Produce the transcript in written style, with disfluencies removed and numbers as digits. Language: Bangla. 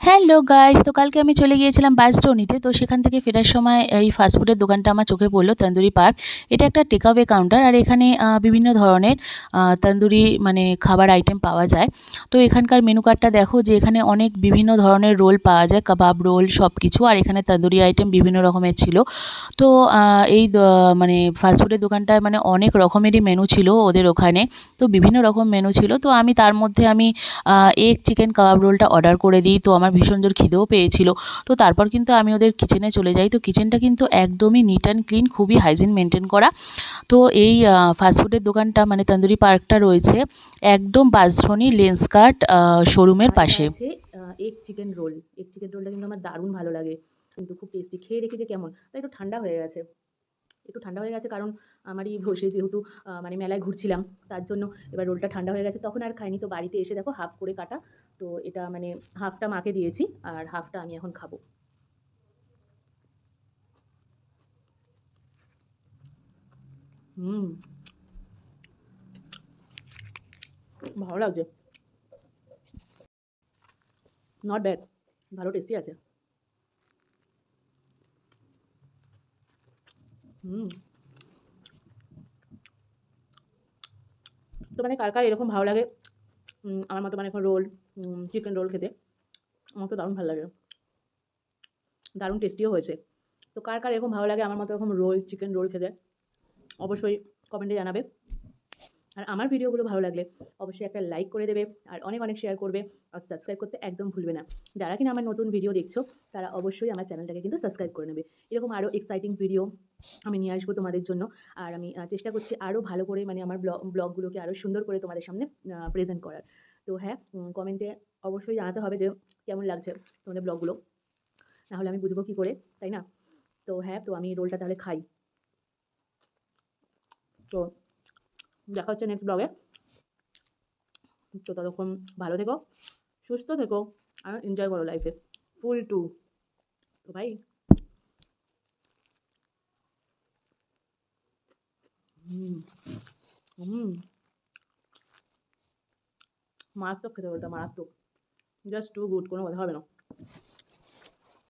হ্যালো গাইস, তো কালকে আমি চলে গিয়েছিলাম বাঁশদ্রোণীতে। তো সেখান থেকে ফেরার সময় এই ফাস্টফুডের দোকানটা আমার চোখে পড়লো, তন্দুরি পার্ক। এটা একটা টেকঅ্যাওয়ে কাউন্টার, আর এখানে বিভিন্ন ধরনের তন্দুরি মানে খাবার আইটেম পাওয়া যায়। তো এখানকার মেনু কার্ডটা দেখো, যে এখানে অনেক বিভিন্ন ধরনের রোল পাওয়া যায়, কাবাব রোল সব কিছু। আর এখানে তন্দুরি আইটেম বিভিন্ন রকমের ছিল। তো মানে ফাস্টফুডের দোকানটায় মানে অনেক রকমেরই মেনু ছিল ওদের ওখানে। তো বিভিন্ন রকম মেনু ছিল। তো আমি তার মধ্যে এগ চিকেন কাবাব রোলটা অর্ডার করে দিই। তো আমার ভীষণ জোর খিদেও পেয়েছিল। তো তারপর কিন্তু আমি ওদের কিচেনে চলে যাই। তো কিচেনটা কিন্তু একদমই নিট অ্যান্ড ক্লিন, খুবই হাইজিন মেনটেন করা। তো এই ফাস্টফুডের দোকানটা মানে তন্দুরি পার্কটা রয়েছে একদম বাঁশদ্রোণী লেন্সকার্ট শোরুমের পাশে। Egg chicken roll, egg chicken রোলটা কিন্তু আমার দারুণ ভালো লাগে, কিন্তু খুব টেস্টি। খেয়ে দেখি যে কেমন। তাই একটু ঠান্ডা হয়ে গেছে, কারণ আমারই বসে যেহেতু মানে মেলায় ঘুরছিলাম, তার জন্য এবার রোলটা ঠান্ডা হয়ে গেছে, তখন আর খাইনি। তো বাড়িতে এসে দেখো হাফ করে কাটা। তো এটা মানে হাফটা মাকে দিয়েছি আর হাফটা আমি এখন খাবো। হুম, ভালো লাগছে, নট ব্যাড, ভালো টেস্টি আছে। হুম। তো মানে কার কার এরকম ভালো লাগে আমার মতো মানে এখন রোল, চিকেন রোল খেতে? আমার তো দারুণ ভালো লাগে, দারুণ টেস্টিও হয়েছে। তো কার কার এরকম ভালো লাগে আমার মতো এরকম রোল, চিকেন রোল খেতে? অবশ্যই কমেন্টে জানাবে। আর আমার ভিডিওগুলো ভালো লাগলে অবশ্যই একটা লাইক করে দেবে, আর অনেক অনেক শেয়ার করবে, আর সাবস্ক্রাইব করতে একদম ভুলবে না। যারা কিনা আমার নতুন ভিডিও দেখছো, তারা অবশ্যই আমার চ্যানেলটাকে কিন্তু সাবস্ক্রাইব করে নেবে। এরকম আরও এক্সাইটিং ভিডিও আমি নিয়ে আসবো তোমাদের জন্য। আর আমি চেষ্টা করছি আরও ভালো করে মানে আমার ব্লগগুলোকে আরও সুন্দর করে তোমাদের সামনে প্রেজেন্ট করার। তো হ্যাঁ, কমেন্টে অবশ্যই জানাতে হবে যে কেমন লাগছে তোমাদের ব্লগগুলো, নাহলে আমি বুঝবো কী করে, তাই না? তো হ্যাঁ, তো আমি রোলটা তাহলে খাই। তো দেখা হচ্ছে নেক্সট ব্লগে। তো ততক্ষণ ভালো থেকো, সুস্থ থেকো, আর এনজয় করো লাইফে ফুল টু। তো ভাই, হুম, হুম, মারাত্মক খেতে, ওটা মারাত্মক, জাস্ট টু গুড, কোনো কথা হবে না।